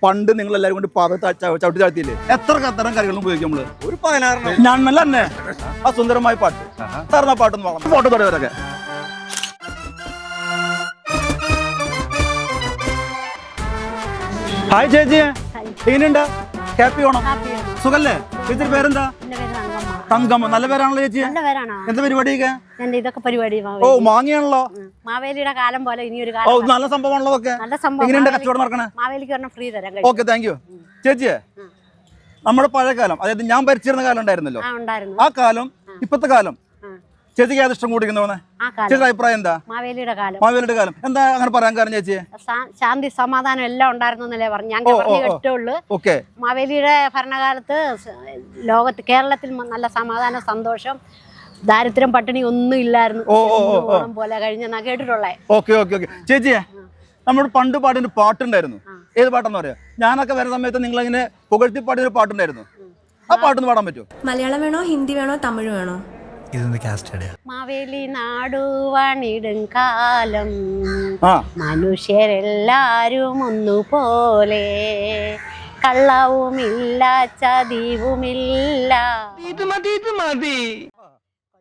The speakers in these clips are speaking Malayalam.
പണ്ട് നിങ്ങൾ എല്ലാവരും കൊണ്ട് പാത ചവിട്ടി താഴ്ത്തിയില്ലേ? എത്ര തരം കറികളും ഉപയോഗിക്കും നമ്മള്? ഒരു 16 ഞാൻ നല്ല തന്നെ ആ സുന്ദരമായ പാട്ട് സാറിന് ആ പാട്ടൊന്ന് വളർന്നു ഫോട്ടോ തുടങ്ങിയവരൊക്കെ. ഹായ് ചേച്ചി, എങ്ങനെയുണ്ട്? ഹാപ്പി ഓണം. സുഖല്ലേ? ചേച്ചിയുടെ പേരെന്താ? തങ്കമ്മ. നല്ല പേരാണല്ലോ ചേച്ചി. എന്താ പരിപാടിയൊക്കെ? ഇതൊക്കെ പരിപാടി ഓ മാങ്ങിയാണല്ലോ. മാവേലിയുടെ കാലം പോലെ ഇനിയൊരു ഓ നല്ല സംഭവമാണല്ലോ ഒക്കെ. എങ്ങനെയുണ്ട് കച്ചവടം നടക്കണേ? മാവേലിക്ക് ഫ്രീ തരാം. ഓക്കെ, താങ്ക് യു ചേച്ചിയെ. നമ്മുടെ പഴയ കാലം, അതായത് ഞാൻ ഭരിച്ചിരുന്ന കാലം ഉണ്ടായിരുന്നല്ലോ, ആ കാലം ഇപ്പത്തെ കാലം ചേച്ചിക്ക് ഏത് ഇഷ്ടം കൂടിക്കുന്നവനെ? ചേച്ചിയുടെ അഭിപ്രായം എന്താ? മാവേലിയുടെ കാലം എന്താ അങ്ങനെ പറയാൻ കാരണം ചേച്ചിയെ? ശാന്തി സമാധാനം എല്ലാം ഉണ്ടായിരുന്നല്ലേ പറഞ്ഞു. ഞാൻ കേട്ടുള്ളൂ. മാവേലിയുടെ ഭരണകാലത്ത് ലോകത്ത് കേരളത്തിൽ നല്ല സമാധാനം, സന്തോഷം, ദാരിദ്ര്യം, പട്ടിണി ഒന്നും ഇല്ലായിരുന്നു. ഓണം പോലെ കഴിഞ്ഞെന്നാ കേട്ടിട്ടുള്ളേ. ഓക്കെ ഓക്കെ ഓക്കെ ചേച്ചിയെ, നമ്മുടെ പണ്ട് പാടിയൊരു പാട്ടുണ്ടായിരുന്നു. ഏത് പാട്ടെന്ന് പറയാ? ഞാനൊക്കെ വരുന്ന സമയത്ത് നിങ്ങൾ ഇങ്ങനെ പുകഴ്ത്തി പാടിയൊരു പാട്ടുണ്ടായിരുന്നു. ആ പാട്ടൊന്ന് പാടാൻ പറ്റുമോ? മലയാളം വേണോ, ഹിന്ദി വേണോ, തമിഴ് വേണോ? മാവേലി നാടുവാണിടും കാലം, മനുഷ്യരെല്ലാരും ഒന്നുപോലെ, കള്ളവുമില്ല ചതിവുമില്ല,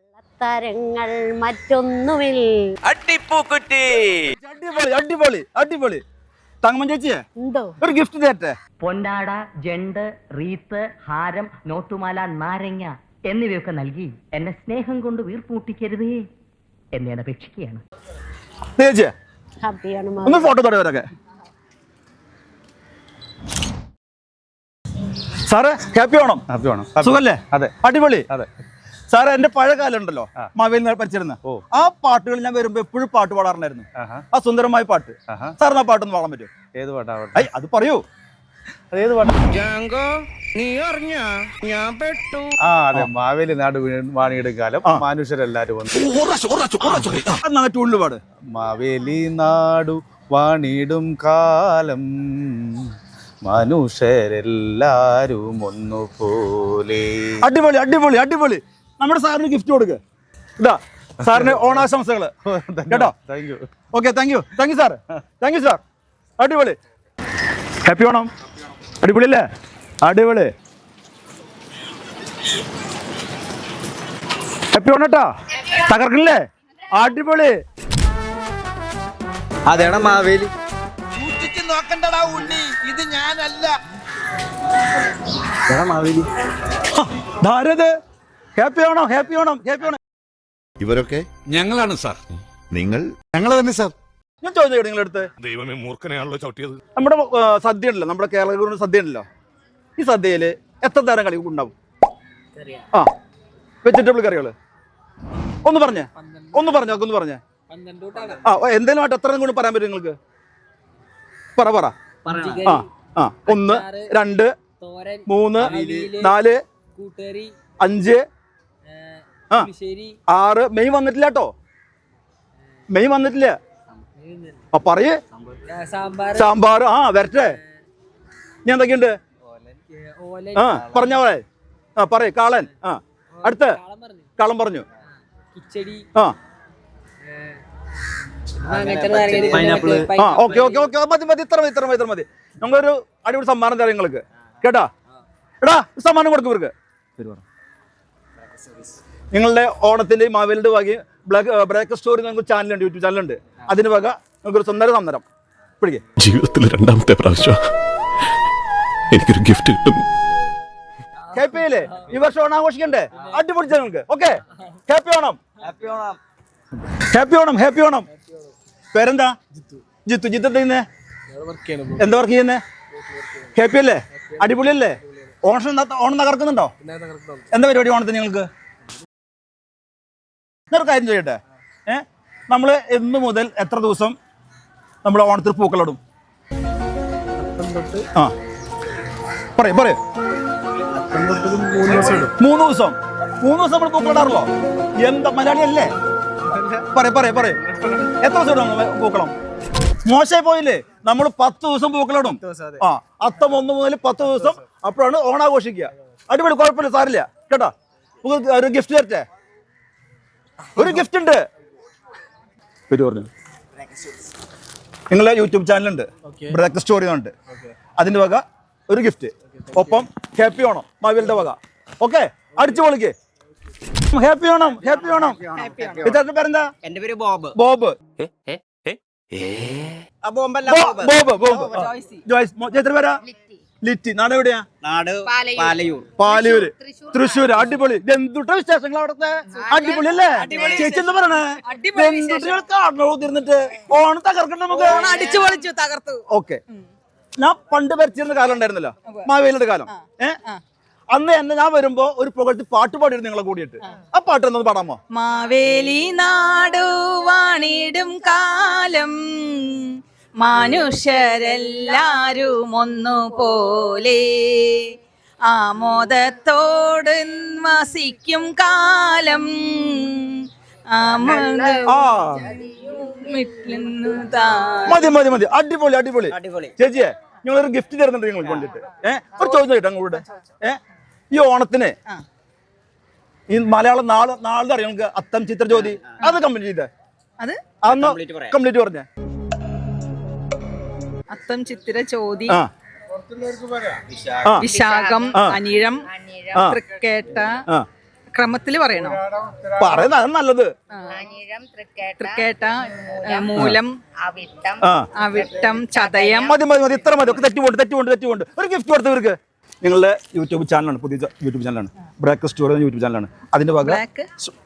കൊള്ളത്തരങ്ങൾ മറ്റൊന്നുമില്ല. അടിപൊളി അടിപൊളി അടിപൊളി. തങ്കമ്മൻ ചേച്ചിയെ, എന്തോ ഒരു ഗിഫ്റ്റ് തരട്ടെ? പൊന്നാട, ജണ്ട്, റീത്ത്, ഹാരം, നോട്ടുമാല, നാരങ്ങ എന്നിവയൊക്കെ നൽകി എന്നെ സ്നേഹം കൊണ്ട് വീർപ്പൂട്ടിക്കരുതേ എന്ന് ഞാൻ അപേക്ഷിക്കുകയാണ്. ഒന്ന് ഫോട്ടോ തുടങ്ങിയവരൊക്കെ. സാറേ ഹാപ്പി ഓണം. ഹാപ്പി ഓണം. സുഖല്ലേ? അതെ. അടിപൊളി. അതെ സാറേ, എന്റെ പഴയ കാലം ഉണ്ടല്ലോ, മാവേലി പഠിച്ചിരുന്ന ആ പാട്ടുകൾ ഞാൻ വരുമ്പോ എപ്പോഴും പാട്ട് പാടാറുണ്ടായിരുന്നു. ആ സുന്ദരമായ പാട്ട് സാറിന് ആ പാട്ടൊന്ന് പാടാൻ പറ്റുമോ? ഏത് പാട്ടാ? അത് പറയൂ. അതേത് പാട്ടാ? അതെ, മാവേലി നാട് വാണിയുടെ കാലം, മനുഷ്യരെല്ലാരും ടൂണില് പാട്. മാവേലി നാടു വാണിടും കാലം, മനുഷ്യരെല്ലാരും ഒന്നുപോലെ. അടിപൊളി അടിപൊളി അടിപൊളി. നമ്മുടെ സാറിന് ഗിഫ്റ്റ് കൊടുക്കുക. ഇതാ സാറിന് ഓണാശംസകള് കേട്ടോ. Thank you. Okay, thank you. Thank you sir. Thank you sir. അടിപൊളി. ഹാപ്പി ഓണം. അടിപൊളി അല്ലേ? അടിപൊളി. ഹാപ്പി ഓണം കേട്ടോ. തകർക്കില്ലേ? അടിപൊളി. അതേടാ മാവേലി. നോക്കണ്ടടാ ഉണ്ണി, ഇത് ഞാനല്ല. Maveli happy Onam. Happy Onam. Happy Onam. ഇവരൊക്കെ ഞങ്ങളാണ് സാർ. നിങ്ങൾ? ഞങ്ങൾ തന്നെ സാർ. ഞാൻ ചോദിച്ചു നിങ്ങളടുത്ത്. ദൈവമേ, മൂർഖനെയാണല്ലോ ചവിട്ടിയത്. നമ്മുടെ സദ്യ ഉണ്ടല്ലോ, നമ്മുടെ കേരള സദ്യ ഉണ്ടല്ലോ, ഈ സദ്യയില് എത്ര തരം കളി ഉണ്ടാവും? ആ, വെജിറ്റബിൾ കറികള് ഒന്ന് പറഞ്ഞേ. ആ, എന്തെങ്കിലും ആയിട്ട് എത്ര കൊണ്ട് പറയാൻ പറ്റും നിങ്ങൾക്ക്? പറ. ആ ആ 1 2 3 4 5 6. മെയ് വന്നിട്ടില്ല കേട്ടോ, മെയ് വന്നിട്ടില്ല. ആ പറയേ. സാമ്പാർ. ആ വരട്ടെ. ഞാൻ എന്തൊക്കെയുണ്ട്? ആ പറഞ്ഞ പോലെ. ആ പറയേ. കാളൻ. ആ അടുത്ത് കളം പറഞ്ഞു. ആ ഓക്കെ ഓക്കെ ഓക്കെ മതി. ഇത്ര മതി. നമുക്കൊരു അടിപൊളി സമ്മാനം തരാം നിങ്ങൾക്ക് കേട്ടാ. സമ്മാനം കൊടുക്കും ഇവർക്ക്. നിങ്ങളുടെ ഓണത്തിന്റെ മാവേലിന്റെ വക ബ്രേക്ക് സ്റ്റോറി നിങ്ങൾക്ക് ചാനലുണ്ട്, യൂട്യൂബ് ചാനലുണ്ട്. അതിന് വക നമുക്കൊരു സമ്മാനം പിടിക്കേ. ജീവിതത്തിൽ രണ്ടാമത്തെ പ്രാവശ്യം എനിക്കൊരു ഗിഫ്റ്റ് കിട്ടും. ഹാപ്പിയല്ലേ? ഈ വർഷം ഓണം ആഘോഷിക്കണ്ടേ? അടിപൊളി നിങ്ങൾക്ക്. Okay, happy Onam. Happy Onam. പേരെന്താ? ജിത്തു. എന്താ വർക്ക് ചെയ്യുന്നേ? ഹാപ്പി അല്ലേ? അടിപൊളി അല്ലേ? ഓണം തകർക്കുന്നുണ്ടോ? എന്താ പരിപാടി ഓണത്തിന് നിങ്ങൾക്ക്? ഞാനൊരു കാര്യം ചെയ്യട്ടെ. നമ്മൾ എന്ന് മുതൽ എത്ര ദിവസം നമ്മൾ ഓണത്തിന് പൂക്കളിടും? ആ പറയൂ. 3 ദിവസം. 3 ദിവസം നമ്മൾ പൂക്കളിടാറുള്ളോ? എന്താ മലയാളി അല്ലേ? പറയൂ. എത്ര ദിവസം ഇടും പൂക്കളം? മോശമായി പോയില്ലേ? നമ്മൾ 10 ദിവസം പൂക്കളിടും. ആ അത്തം 1 മുതൽ 10 ദിവസം. അപ്പോഴാണ് ഓണാഘോഷിക്കുക. അടിപൊളി, കുഴപ്പമില്ല, സാരില്ല കേട്ടോ. ഒരു ഗിഫ്റ്റ് തരട്ടെ. ഒരു ഗിഫ്റ്റ് ഉണ്ട്. പേര് പറഞ്ഞു. നിങ്ങളെ യൂട്യൂബ് ചാനലുണ്ട്, ബ്രേക്ക് സ്റ്റോറി ഉണ്ട്. അതിന്റെ വക ഒരു ഗിഫ്റ്റ്. ഒപ്പം ഹാപ്പി ഓണം മാവേലിയുടെ വക. ഓക്കെ, അടിച്ചു പൊളിക്ക്. Happy Onam, happy Onam. ഇതാരുടെ പേരെന്താ? എന്റെ പേര് Bob. Bob. Bob Bob. Joyce. ചേച്ചി പേരാ? ലിറ്റി. നാട് എവിടെയാ? നാട് പാലയൂർ. പാലയൂര്, തൃശ്ശൂര്. അടിപൊളി. എന്തുട്ട വിശേഷങ്ങൾ അവിടത്തെ? അടിപൊളി അല്ലേ? ചേച്ചി എന്താ പറയണേ? എന്തുട്ടികൾ കാണണോ തീർന്നിട്ട് ഓണം തകർക്കണ്ട നമുക്ക്? അടിച്ചു പൊളിച്ചു, തകർത്തു. ഓക്കെ, ഞാൻ പണ്ട് ഭരിച്ചിരുന്ന കാലം ഉണ്ടായിരുന്നല്ലോ, മാവേലിയുടെ കാലം. അന്ന് എന്നെ ഞാൻ വരുമ്പോ ഒരു പുകഴ്ത്തി പാട്ട് പാടിയിരുന്നു നിങ്ങളെ കൂടിയിട്ട്. ആ പാട്ട് എന്നത് പാടാമോ? മാവേലി നാടു വാണിടും കാലം മനുഷ്യരെല്ലാരും ഒന്നുപോലെ ആമോദത്തോട് വസിക്കും കാലം മതി മതി മതി. അടിപൊളി അടിപൊളി ചേച്ചിയെ, നിങ്ങളൊരു ഗിഫ്റ്റ് തരുന്നുണ്ട് നിങ്ങൾക്ക് വേണ്ടിട്ട്. ഒരു ചോദ്യം കേട്ടോ അങ്ങോട്ട്. ഈ ഓണത്തിന് ഈ മലയാളം നാളെ അറിയാം നിങ്ങൾക്ക്, അത്തം ചിത്ര ജ്യോതി, അത് കംപ്ലീറ്റ് ചെയ്തേ. അതൊന്ന് കംപ്ലീറ്റ് പറഞ്ഞേ. അത്തം ചിത്തിര ചോതി, വിശാഖം, അനിഴം, തൃക്കേട്ട. ക്രമത്തില് പറയണോ? പറയുന്നത് നല്ലത്. തൃക്കേട്ട, മൂലം, അവിട്ടം, ചതയം. മതി മതി മതി, ഇത്ര മതി. ഒക്കെ തെറ്റുകൊണ്ട് ഒരു ഗിഫ്റ്റ് കൊടുത്തവർക്ക്. നിങ്ങളുടെ യൂട്യൂബ് ചാനലാണ്, പുതിയ യൂട്യൂബ് ചാനലാണ്, ബ്രേക്ക് സ്റ്റോറി യൂട്യൂബ് ചാനലാണ്. അതിന്റെ ഭാഗം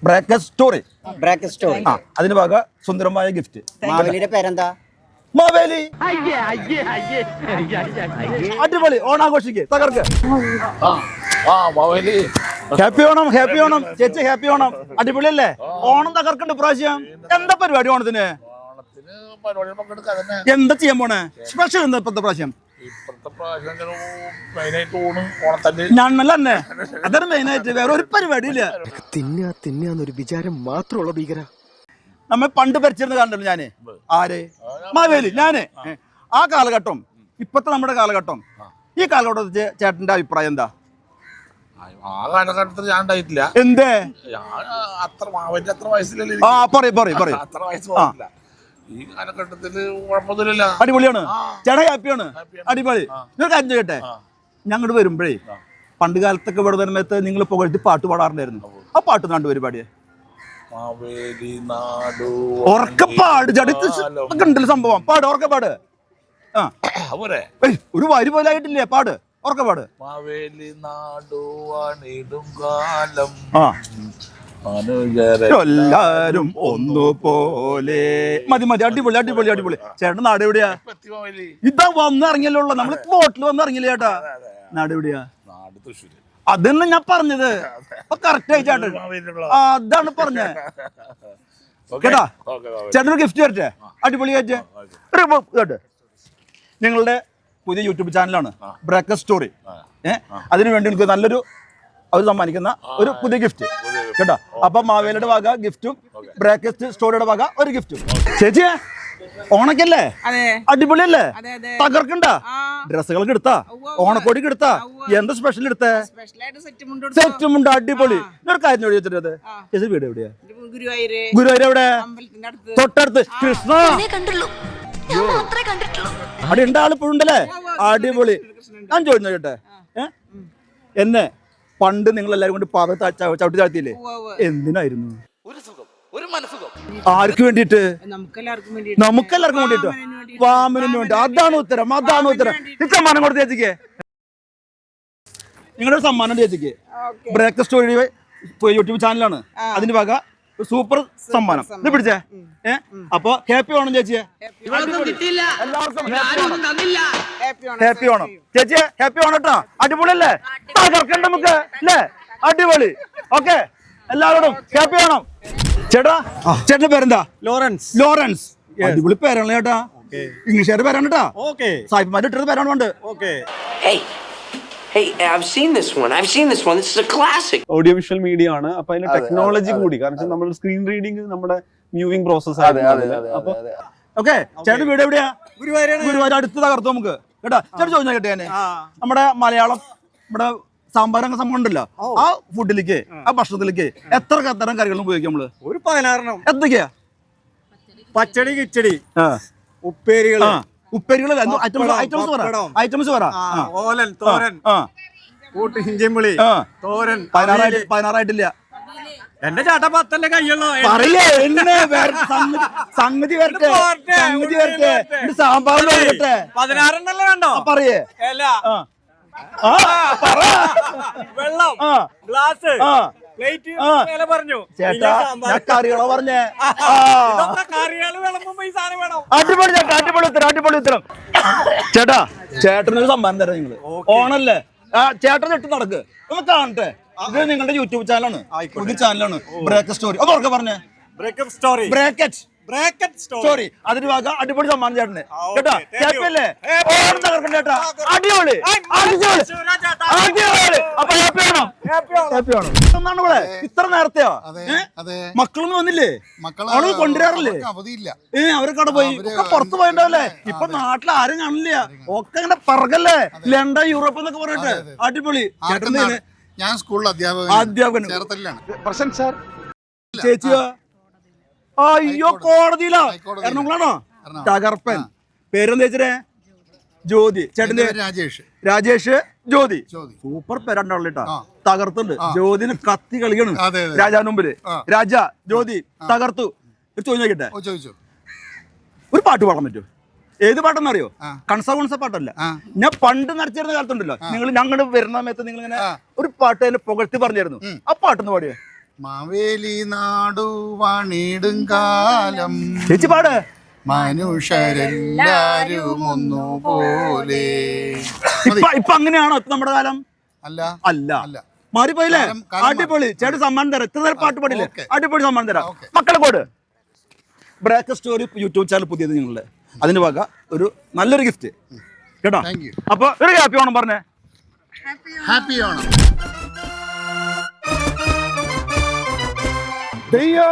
ബ്രേക്ക് സ്റ്റോറി. അതിന്റെ ഭാഗം സുന്ദരമായ ഗിഫ്റ്റ്. മാവേലിയുടെ പേരെന്താ? മാവേലി. അടിപൊളി. ഓണാഘോഷിക്ക്, തകർക്ക്. ഹാപ്പി ഓണം, ഹാപ്പി ഓണം ചേച്ചി, ഹാപ്പി ഓണം. അടിപൊളി അല്ലേ? ഓണം തകർക്കണ്ട് പ്രാവശ്യം. എന്താ പരിപാടി ഓണത്തിന്? എന്താ ചെയ്യാൻ പോണേ? സ്പെഷ്യൽ എന്താ ഇപ്പത്തെ പ്രാവശ്യം? ഞണ്ണല്ല തന്നെ, അതാണ് മെയിനായിട്ട്. വേറെ ഒരു പരിപാടി ഇല്ല. തിന്നൊരു വിചാരം മാത്രമുള്ള ഭീകര. നമ്മൾ പണ്ട് ഭരിച്ചിരുന്ന കാലം ഞാന്. ആര്? മാവേലി. ഞാന്. ആ കാലഘട്ടം ഇപ്പത്തെ നമ്മുടെ കാലഘട്ടം, ഈ കാലഘട്ടത്തിൽ ചേട്ടന്റെ അഭിപ്രായം എന്താ? ആ കാലഘട്ടത്തിൽ ഞാൻ ഉണ്ടായിട്ടില്ല. എന്തേ? അത്ര വയസ്സിലല്ലേ. അത്ര വയസ്സ്. ഈ കാലഘട്ടത്തില് കുഴപ്പമൊന്നുമില്ല. അടിപൊളിയാണ്. ചേട്ടാ ഹാപ്പിയാണ്. അടിപൊളി. ഒരു കാര്യം ചെയ്യട്ടെ, ഞങ്ങോട്ട് വരുമ്പോഴേ പണ്ട് കാലത്തൊക്കെ ഇവിടെ സമയത്ത് നിങ്ങൾ പുകഴ്ത്തി പാട്ട് പാടാറുണ്ടായിരുന്നു. ആ പാട്ട് നാണ്ട് പരിപാടിയെ മാവേലി നാടു ഉറക്കപ്പാട് ചടുത്തുണ്ടല്ലോ സംഭവം. പാട്, ഉറക്കപ്പാട്. ഒരു വരി പോലെ ആയിട്ടില്ലേ? പാട്, ഉറക്കപ്പാട്. മാവേലി നാടു വാണിടും കാലം എല്ലാരും ഒന്നുപോലെ. മതി മതി. അടിപൊളി അടിപൊളി അടിപൊളി. ചേട്ടൻ നാട് എവിടെയാ? ഇതാ വന്നിറങ്ങിയല്ലോ. നമ്മൾ ബോട്ടിൽ വന്നിറങ്ങില്ല ചേട്ടാ. നാട് എവിടെയാ? അതന്നെ ഞാൻ പറഞ്ഞത്. കറക്റ്റ് ആയി ചേട്ടൻ അതാണ് പറഞ്ഞത് കേട്ടാ. ചേട്ടനൊരു ഗിഫ്റ്റ് തരട്ടെ? അടിപൊളി ആയിട്ട് കേട്ടെ. നിങ്ങളുടെ പുതിയ യൂട്യൂബ് ചാനലാണ് ബ്രേക്ക് സ്റ്റോറി. അതിനുവേണ്ടി എനിക്ക് നല്ലൊരു അവർ സമ്മാനിക്കുന്ന ഒരു പുതിയ ഗിഫ്റ്റ് കേട്ടോ. അപ്പൊ മാവേലിയുടെ വക ഗിഫ്റ്റും ബ്രേക്ക് സ്റ്റോറിയുടെ വക ഒരു ഗിഫ്റ്റും. ചേച്ചിയെ, ഓണക്കല്ലേ? അടിപൊളിയല്ലേ? തകർക്കണ്ട. ഡ്രസ്സുകളൊക്കെ എടുത്താ? ഓണക്കോടിക്ക് എടുത്താ? എന്താ സ്പെഷ്യൽ എടുത്തേ? സെറ്റുമുണ്ട്. അടിപൊളി. ഒരു കാര്യം ചോദിച്ചിട്ടത്, ചേച്ചി വീട് എവിടെയാ? ഗുരുവായൂർ. എവിടെ? തൊട്ടടുത്ത്. കൃഷ്ണ അവിടെ ഉണ്ട്. ആളിപ്പോഴുണ്ടല്ലേ? അടിപൊളി. ഞാൻ ചോദിച്ചു കേട്ടെ, എന്നെ പണ്ട് നിങ്ങൾ എല്ലാരും കൊണ്ട് പാത ചവിട്ടി താഴ്ത്തിയില്ലേ? എന്തിനായിരുന്നു? ആർക്ക് വേണ്ടിട്ട്? നമുക്കെല്ലാവർക്കും വേണ്ടിട്ടോ. വാമനു വേണ്ടി. അതാണ് ഉത്തരം. സമ്മാനം കൊടുത്ത ചേച്ചിക്ക്. നിങ്ങളുടെ സമ്മാനം ചേച്ചിക്ക് ബ്രേക്ക് സ്റ്റോറി യൂട്യൂബ് ചാനലാണ്. അതിന്റെ വക സൂപ്പർ സമ്മാനം. ഇത് പിടിച്ചേ. അപ്പൊ ഹാപ്പി ഓണം ചേച്ചിയെ. ഹാപ്പി ഓണം ചേച്ചിയെ. ഹാപ്പി ഓണം കേട്ടോ. അടിപൊളി അല്ലേ? തകർക്കണ്ട നമുക്ക് അല്ലേ? അടിപൊളി. ഓക്കെ, എല്ലാവരോടും ഹാപ്പി ഓണം. ചേട്ടാ, ചേട്ടന്റെ പേരെന്താ? ലോറൻസ്. അടിപൊളി പേരാണല്ലോ ചേട്ടാ. ഇംഗ്ലീഷുകാരുടെ പേരാണ് കേട്ടാ. സായിപ്പന്മാർ ഇട്ടത് പേരാണ് കൊണ്ട്. ഓഡിയോ വിഷ്വൽ മീഡിയ ആണ്. അപ്പൊ അതിന്റെ ടെക്നോളജി കൂടി, കാരണം നമ്മൾ സ്ക്രീൻ റീഡിങ് നമ്മുടെ വ്യൂവിംഗ് പ്രോസസ് ആണ്. ഓക്കെ, ചേട്ടൻ വീട് എവിടെയാ? ഗുരുവായൂർ. അടുത്ത് തകർത്തു നമുക്ക് കേട്ടാ. ചേട്ടൻ ചോദിച്ചാൽ കേട്ടേ, നമ്മുടെ മലയാളം ഇവിടെ സാമ്പാർ സംഭവം ഉണ്ടല്ലോ, ആ ഫുഡിലേക്ക്, ആ ഭക്ഷണത്തിലേക്ക് എത്ര തരം കറികളും ഉപയോഗിക്കും നമ്മള്? ഒരു 16. എന്തൊക്കെയാ? പച്ചടി, കിച്ചടി, ഉപ്പേരികള്, ഉപ്പേരികളല്ല ഐറ്റംസ് പറ. ഓലൻ, തോരൻ, കൂട്ട് ഹിഞ്ചിമ്പുളി, തോരൻ, 16 എന്റെ ചേട്ടാ 10 കയ്യുള്ളൂ. പറയേ സംഗതി വരട്ടെ സാമ്പാറിന് വരട്ടെ 16 വേണ്ടോ? പറയേ വെള്ളം, ഗ്ലാസ്, പ്ലേറ്റ് പറഞ്ഞു. ചേട്ടാ ഞാൻ കറികളോ പറഞ്ഞേ. കറികള് വിളമ്പുമ്പോ ഈ സാധനം വേണം. അടിപൊളി ചേട്ടാ, അടിപൊളി ഉത്തരം. ചേട്ടാ ചേട്ടനൊരു സമ്മാനം തരാം നിങ്ങള്. ഓണല്ലേ, ചേട്ടൻ ഇട്ട് നടക്ക്, ഒന്ന് കാണട്ടെ. ഇത് നിങ്ങളുടെ യൂട്യൂബ് ചാനലാണ്, പുതിയ ചാനലാണ് ബ്രേക്കറ്റ് സ്റ്റോറി. അത് ഉറക്കെ പറഞ്ഞേ. Bracket story. അതിന് ഭാഗ അടിപൊളി സമ്മാനം ചേട്ടന് കേട്ടാ. ചേട്ടല്ലേ ഓണം തകർക്കണ്ട ചേട്ടാ. അടിപൊളി. അപ്പൊ ഹാപ്പി ആണോ? എന്നാണ് ഇവിടെ ഇത്ര നേരത്തെയോ? മക്കളൊന്നും വന്നില്ലേ? അവള് കൊണ്ടുവരാറില്ലേ? അവരൊക്കെ അവിടെ പോയി, ഒക്കെ പുറത്ത് പോയിണ്ടാവല്ലേ. ഇപ്പൊ നാട്ടിൽ ആരും കാണില്ല, ഒക്കെ ഇങ്ങനെ പറകല്ലേ, ലണ്ടൻ യൂറോപ്പ് എന്നൊക്കെ പറഞ്ഞിട്ട്. അടിപൊളി. ചേട്ടൻ ഞാൻ സ്കൂളിൽ അധ്യാപകൻ. Present sir. ചേച്ചിയോ? അയ്യോ, കോടതിയിലാ. എറണാകുളാണോ? തകർപ്പൻ. പേരെന്താ ചേച്ചിനെ? ജ്യോതി. ചേട്ടന്റെ രാജേഷ്, ജ്യോതി. സൂപ്പർ പേരുണ്ടാവില്ല. തകർത്തുണ്ട്. ജ്യോതിന് കത്തി കളിക്കണം രാജാവിന് മുമ്പില്. രാജ, ജ്യോതി തകർത്തു. ഒരു ചോദ്യം ചോദിക്കട്ടെ? ഒരു പാട്ട് പാടാൻ പറ്റുമോ? ഏത് പാട്ടെന്നറിയോ? കൺസ പാട്ടല്ല. ഞാൻ പണ്ട് നടത്തിരുന്ന കാലത്തുണ്ടല്ലോ, നിങ്ങൾ ഞങ്ങൾ വരുന്ന സമയത്ത് നിങ്ങൾ ഇങ്ങനെ ഒരു പാട്ട് എന്നെ പുകഴ്ത്തി പറഞ്ഞായിരുന്നു. ആ പാട്ടൊന്ന് പാടിയോ? മാവേലി നാടു വാണിടും കാലം. ചേച്ചി പാട്. മനുഷ്യരെല്ലാരും ഒന്നുപോലെ. ഇപ്പൊ അങ്ങനെയാണോ നമ്മുടെ കാലം? അല്ല, മാറിപ്പോയില്ലേ? അടിപൊളി. ചേട്ടൻ സമ്മാനം തരാം. ഇത്ര നേരം പാട്ട് പാടില്ലേ? അടിപൊളി സമ്മാനം തരാം. മക്കളെ കോട് ബ്രേക്കറ്റ് സ്റ്റോറി യൂട്യൂബ് ചാനൽ പുതിയത് നിങ്ങളുടെ, അതിന് വക ഒരു നല്ലൊരു ഗിഫ്റ്റ് കേട്ടോ. അപ്പൊ ഒരു ഹാപ്പി ഓണം പറഞ്ഞേ. ഹാപ്പി ഓണം. ദയ്യോ